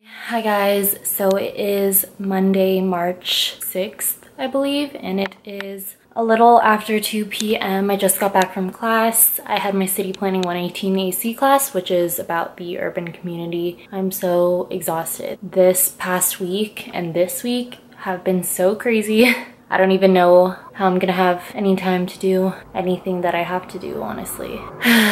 Hi guys, so it is Monday, March 6th, I believe, and it is a little after 2 p.m. I just got back from class. I had my City Planning 118 AC class, which is about the urban community. I'm so exhausted. This past week and this week have been so crazy. I don't even know how I'm gonna have any time to do anything that I have to do, honestly.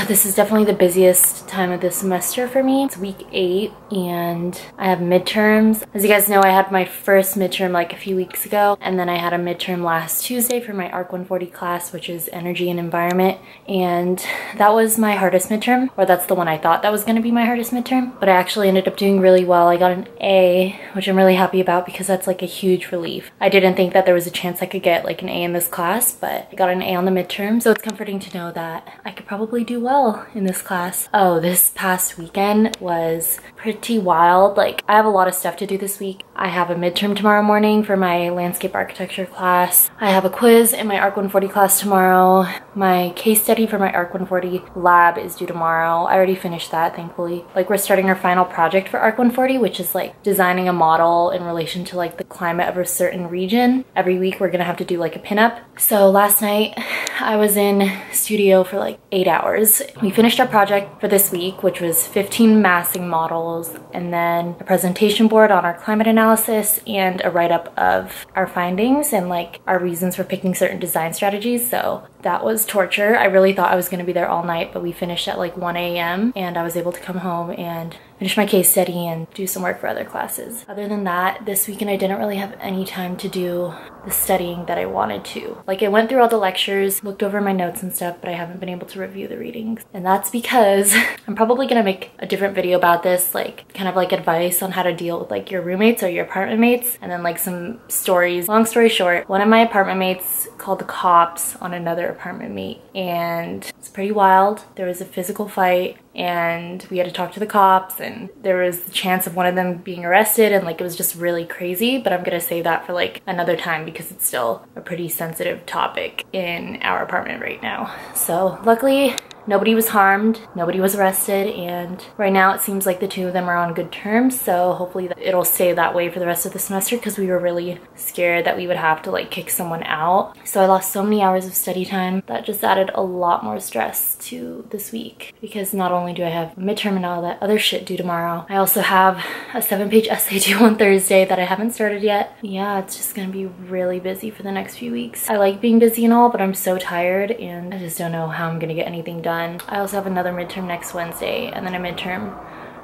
This is definitely the busiest time of the semester for me. It's week 8 and I have midterms. As you guys know, I had my first midterm like a few weeks ago, and then I had a midterm last Tuesday for my ARC 140 class, which is energy and environment. And that was my hardest midterm, or that's the one I thought that was gonna be my hardest midterm, but I actually ended up doing really well. I got an A, which I'm really happy about because that's like a huge relief. I didn't think that there was a chance I could get like an A in this class, but I got an A on the midterm, so it's comforting to know that I could probably do well in this class. Oh, this past weekend was pretty wild. Like, I have a lot of stuff to do this week. I have a midterm tomorrow morning for my landscape architecture class. I have a quiz in my ARC 140 class tomorrow. My case study for my ARC 140 lab is due tomorrow. I already finished that, thankfully. Like, we're starting our final project for ARC 140, which is like designing a model in relation to like the climate of a certain region. Every week we're gonna have to do like a pinup. So last night I was in studio for like 8 hours. We finished our project for this week, which was 15 massing models, and then a presentation board on our climate analysis and a write-up of our findings and like our reasons for picking certain design strategies. So that was torture. I really thought I was gonna be there all night, but we finished at like 1 a.m. and I was able to come home and finish my case study and do some work for other classes. Other than that, this weekend I didn't really have any time to do the studying that I wanted to. Like, I went through all the lectures, looked over my notes and stuff, but I haven't been able to review the readings. And that's because I'm probably gonna make a different video about this, like kind of like advice on how to deal with like your roommates or your apartment mates, and then like some stories. Long story short, one of my apartment mates called the cops on another apartment mate, and it's pretty wild. There was a physical fight and we had to talk to the cops, and there was the chance of one of them being arrested, and like it was just really crazy. But I'm gonna save that for like another time because it's still a pretty sensitive topic in our apartment right now. So luckily nobody was harmed, nobody was arrested, and right now it seems like the two of them are on good terms, so hopefully it'll stay that way for the rest of the semester, because we were really scared that we would have to like kick someone out. So I lost so many hours of study time. That just added a lot more stress to this week, because not only do I have a midterm and all that other shit due tomorrow, I also have a 7-page essay due on Thursday that I haven't started yet. Yeah, it's just gonna be really busy for the next few weeks. I like being busy and all, but I'm so tired and I just don't know how I'm gonna get anything done. I also have another midterm next Wednesday, and then a midterm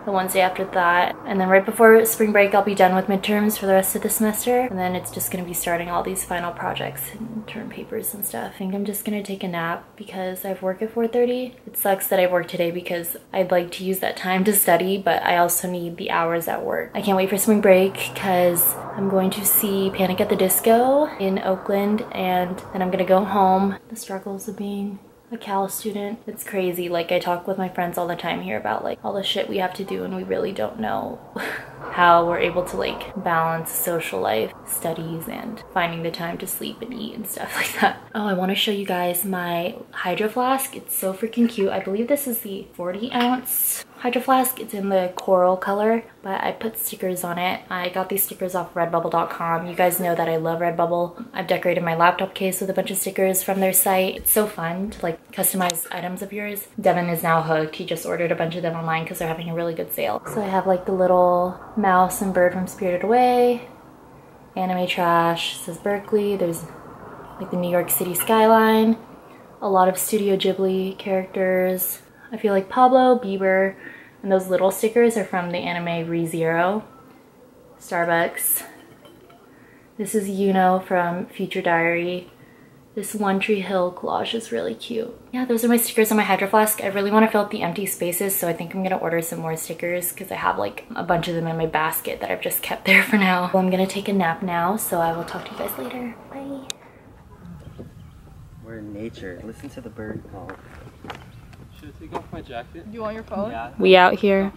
the Wednesday after that. And then right before spring break, I'll be done with midterms for the rest of the semester. And then it's just gonna be starting all these final projects and term papers and stuff. I think I'm just gonna take a nap because I have work at 4:30. It sucks that I work today because I'd like to use that time to study, but I also need the hours at work. I can't wait for spring break because I'm going to see Panic at the Disco in Oakland, and then I'm gonna go home. The struggles of being a Cal student. It's crazy. Like, I talk with my friends all the time here about like all the shit we have to do, and we really don't know how we're able to like balance social life, studies, and finding the time to sleep and eat and stuff like that. Oh, I want to show you guys my hydro flask. It's so freaking cute. I believe this is the 40-ounce hydro flask. It's in the coral color, but I put stickers on it. I got these stickers off redbubble.com. You guys know that I love Redbubble. I've decorated my laptop case with a bunch of stickers from their site. It's so fun to like customize items of yours. Devin is now hooked. He just ordered a bunch of them online because they're having a really good sale. So I have like the little mouse and bird from Spirited Away, anime trash, says Berkeley. There's like the New York City skyline, a lot of Studio Ghibli characters. I feel like Pablo, Bieber, and those little stickers are from the anime ReZero. Starbucks. This is Yuno from Future Diary. This One Tree Hill collage is really cute. Yeah, those are my stickers on my hydro flask. I really want to fill up the empty spaces, so I think I'm gonna order some more stickers because I have like a bunch of them in my basket that I've just kept there for now. Well, I'm gonna take a nap now, so I will talk to you guys later. Bye. We're in nature. Listen to the bird call. Should I take off my jacket? Do you want your phone? Yeah. We out here.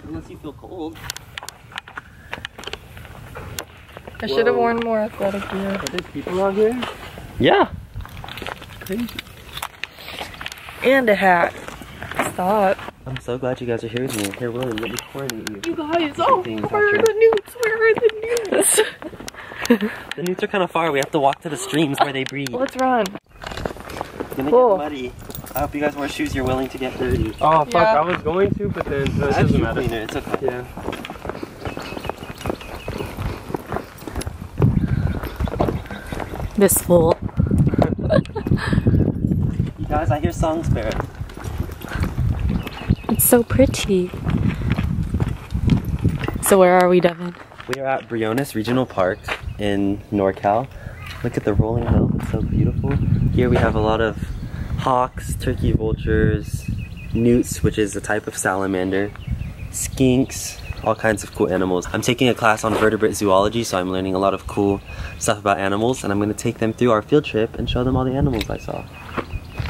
Unless you feel cold. I should have worn more athletic gear. Are there people out here? Yeah. Crazy. And a hat. Stop. I'm so glad you guys are here with me. Here, William, let me coordinate you. You guys, oh, where are the newts? Where are the newts? The newts are kind of far. We have to walk to the streams where they breed. Let's run. It's gonna get muddy. I hope you guys wear shoes you're willing to get dirty. Oh fuck, Yeah. I was going to, but then no, it I have doesn't shoe matter. cleaner, it's okay. Yeah. This fool. You guys, I hear song sparrow. It's so pretty. So where are we, Devin? We are at Briones Regional Park in NorCal. Look at the rolling hills, it's so beautiful. Here we have a lot of hawks, turkey vultures, newts, which is a type of salamander, skinks, all kinds of cool animals. I'm taking a class on vertebrate zoology, so I'm learning a lot of cool stuff about animals, and I'm going to take them through our field trip and show them all the animals I saw.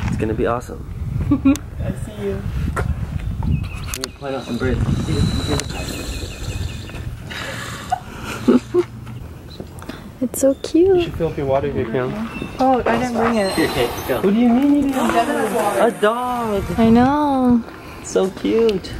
It's going to be awesome. I see you. Let me point out some birds. It's so You cute. should fill up your water if you can. Oh, I didn't bring it. Here, Kate, go. What do you mean you didn't? A dog! I know. So cute!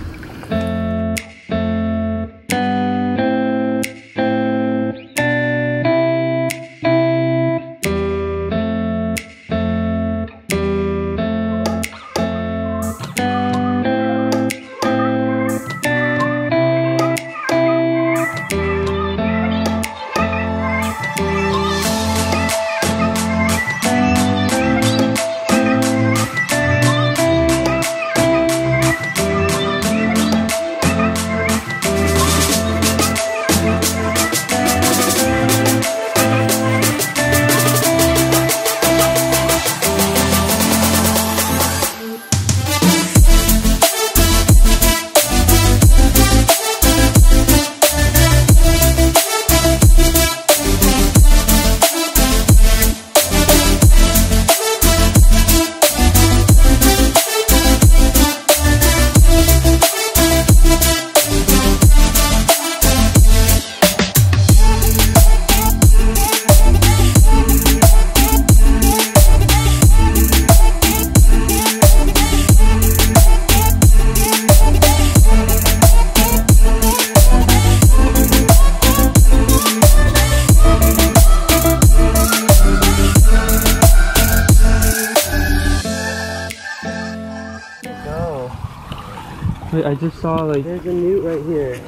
Wait, I just saw like. There's a newt right here.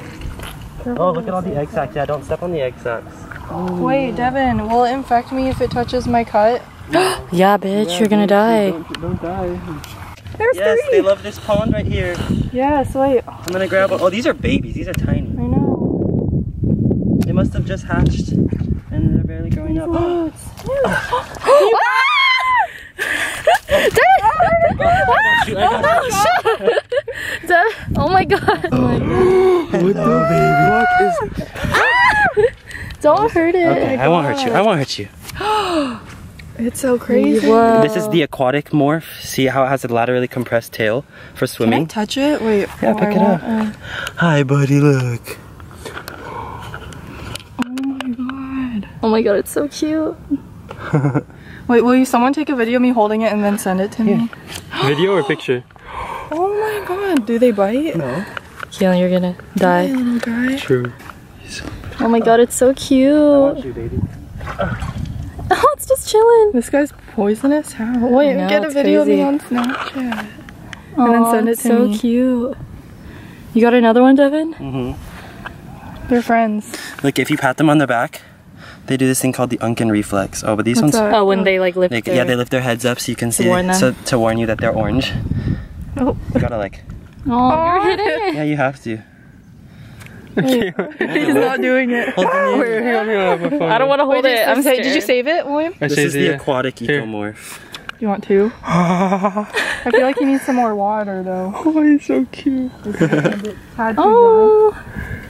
Oh, look at all the egg sacs. Yeah, don't step on the egg sacs. Wait, Devin, will it infect me if it touches my cut? Yeah, bitch, you're gonna die. Don't die. There's Yes, three. they love this pond right here. Yes, wait. I'm gonna grab one. Oh, these are babies. These are tiny. I know. They must have just hatched and they're barely growing up. Loads. Oh my god. What the fuck is? Don't hurt it. Okay, I won't hurt you. I won't hurt you. It's so crazy. Whoa. This is the aquatic morph. See how it has a laterally compressed tail for Can I swimming? touch it? Wait. Yeah, pick it up. Hi, buddy. Look. Oh my god, it's so cute. Wait, will you someone take a video of me holding it and then send it to me? Video or picture? Oh my god, do they bite? No. Keelan, you're gonna die. Little guy. True. Oh my god, it's so cute. You, baby. Oh, it's just chilling. This guy's poisonous? How? Wait, know, get a it's video crazy. of me on Snapchat. Aw, And then send it it's to so me. cute. You got another one, Devin? Mm-hmm. They're friends. Look, if you pat them on the back, they do this thing called the Unken reflex. Oh, but these What's ones, that? Oh, when they like lift their... yeah, they lift their heads up so you can see, warn them? so to warn you that they're orange. Oh. You gotta like, Oh, you're hitting it. yeah, you have to. He's not doing it. Hold the name. Wait, hang on, I have my phone. I don't want to hold it. I'm Did you scared. save it, William? I This saved is it, the yeah. aquatic Here. ecomorph. You want to? I feel like he needs some more water though. Oh, he's so cute. Had to Oh,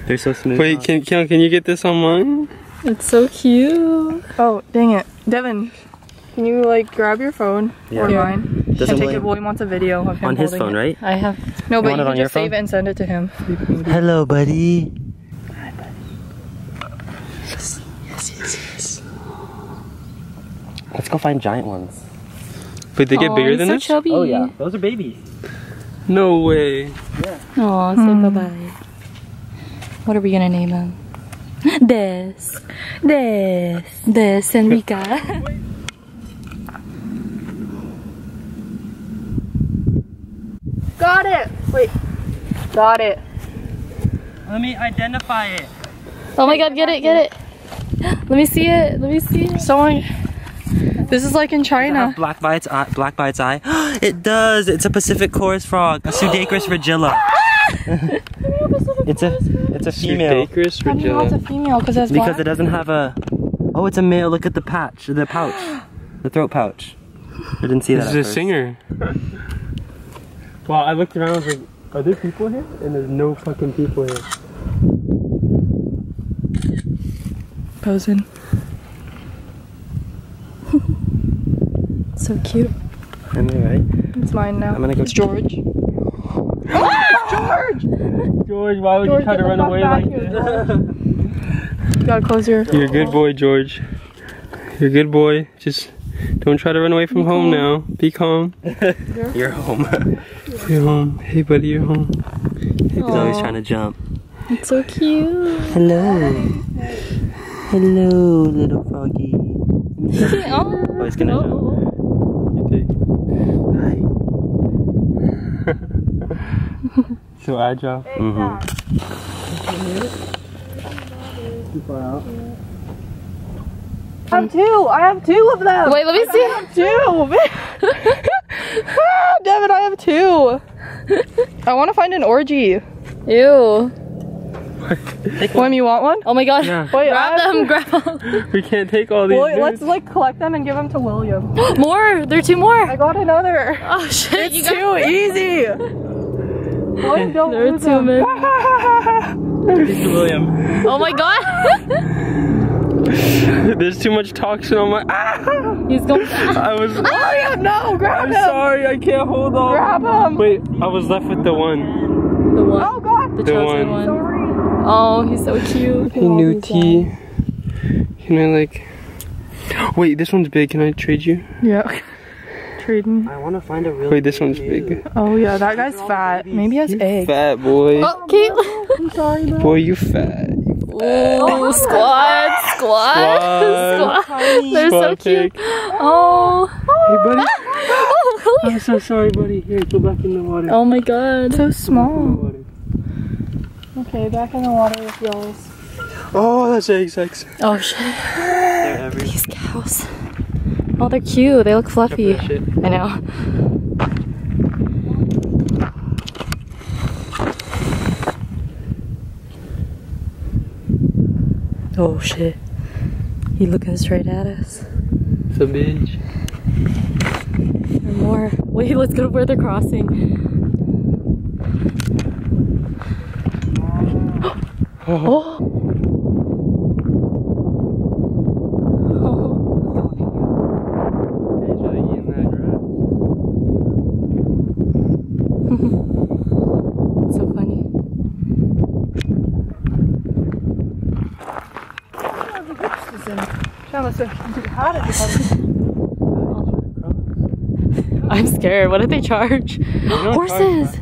They're so smooth. Wait, can you get this on mine? it's so cute. Oh, dang it. Devin, can you like grab your phone Yeah. or Here. mine Doesn't and take it? William- William wants a video of him on his holding phone, it. right? I have... No, but want you it on can your just save phone? it and send it to him. Hello, buddy. Let's go find giant ones. Wait, they get Aw, bigger he's than so this? chubby. Oh yeah, those are babies. No way. Oh, say bye-bye. What are we gonna name him? Des, Enrica. Got it! Wait. Got it. Let me identify it. Oh my god, get it. Let me see it. Someone. This is like in Does it China. have black by its eye. It does. It's a Pacific chorus frog, a Pseudacris regilla. It's a female. Pseudacris How do you know it's a regilla. female? Because it's Because it doesn't have a. Oh, it's a male. Look at the pouch, the throat pouch. I didn't see that. This at is a first. singer. Wow, I looked around. I was like, are there people here? And there's no fucking people here. posing. So cute. Am I right? It's mine now. I'm gonna go. It's George. George, why would you try to run away like this? You gotta close your. You're a good boy, George. You're a good boy. Just don't try to run away from home now. Be calm. You're home. You're home. Hey, buddy, you're home. He's always trying to jump. It's so cute. Hello. Hello, little froggy. Oh, he's gonna jump. So agile. I have two of them. Wait, let me see. Two. Damn it, I have two. I want to find an orgy. Ew. William, you want one? Oh my god. Yeah. Wait, Grab them. We can't take all these. Wait, let's dudes. like collect them and give them to William. More. There are two more. I got another. Oh shit. It's too easy. William, don't There are lose two them. men. William. Oh my god. There's too much toxin on my. He's going. I was. William, no, grab I'm him. sorry, I can't hold on. Grab him. Wait, I was left with the one. The one. Oh God. The The chosen one. one. Oh, he's so cute. Hey, new tea. Can I like? Wait, this one's big. Can I trade you? Yeah. Trading. I want to find a real. Wait, this one's big. Oh yeah, that guy's fat. Maybe he has eggs. Fat boy. Oh, cute. I'm sorry, bro. Boy, you fat. Oh, squad. They're so Squad cute. pic. Oh. Hey, buddy. Oh, I'm so sorry, buddy. Here, go back in the water. oh my god. So small. Okay, back in the water with y'all's. Oh, that's eggs. Oh shit. They're everywhere. These cows. Oh, they're cute. They look fluffy. Shit. I know. Oh shit. He looking straight at us. It's a bitch. Or more. Wait, let's go to where they're crossing. Oh. He's really eating that grass. So funny. I'm scared. What did they charge? Horses!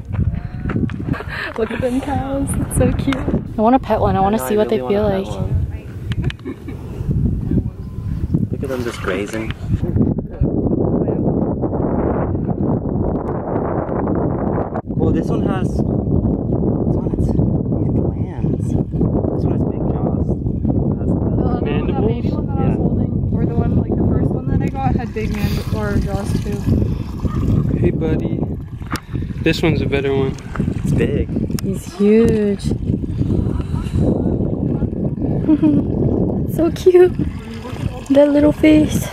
Look at them cows. It's so cute. I want to pet one. I want to see what they feel like. Look at them just grazing. Oh, this one has. These glands. This one has big jaws. Mandibles? Yeah. Or the one, like the first one that I got, had big jaws too. Hey, buddy. This one's a better one. It's big. He's huge. So cute. That little face.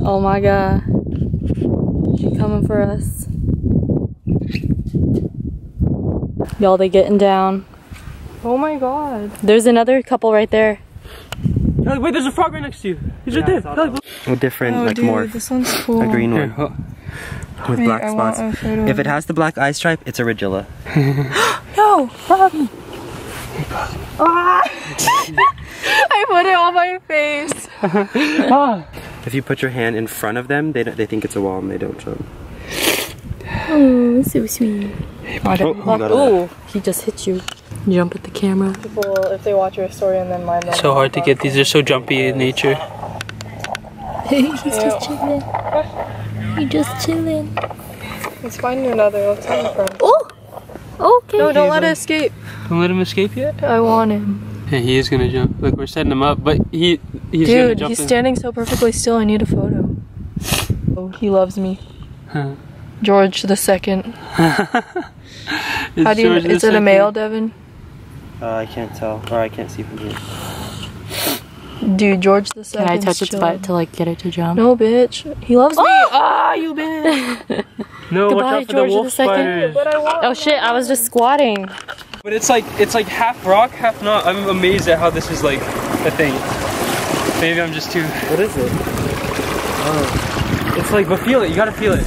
Oh my god. She coming for us. Y'all, they getting down. Oh my god. There's another couple right there. Wait, there's a frog right next to you. He's right there. A different, like, dude, morph. this one's cool. A green one. With Wait, black I want spots. a photo. If it has the black eye stripe, it's a Regilla. No, froggy. Ah. I put it on my face. If you put your hand in front of them, they think it's a wall and they don't jump. Oh, so sweet. Oh, he just hit you. Jump at the camera. People, if they watch your story and then mine, So hard to get these. They're so jumpy in nature. He's just chilling. He's just chilling. Let's find another. Let's have a friend. Oh! Okay. No, don't let it escape. Don't let him escape yet? I want him. Yeah, he is gonna jump. Look, we're setting him up, but he's gonna Dude, jump he's in. standing so perfectly still. I need a photo. Oh, he loves me. George the Second. How do you? Is it a male, Devin? I can't tell, or I can't see from here. Dude, George the Second. Can I touch its butt to like get it to jump? No, bitch. He loves me. Ah, you bitch. No, Goodbye, watch out for George the wolf the Second. spiders. But I want. Oh shit, I was just squatting. But it's like half rock, half not. I'm amazed at how this is like a thing. Maybe I'm just too. What is it? It's like, but feel it. You gotta feel it.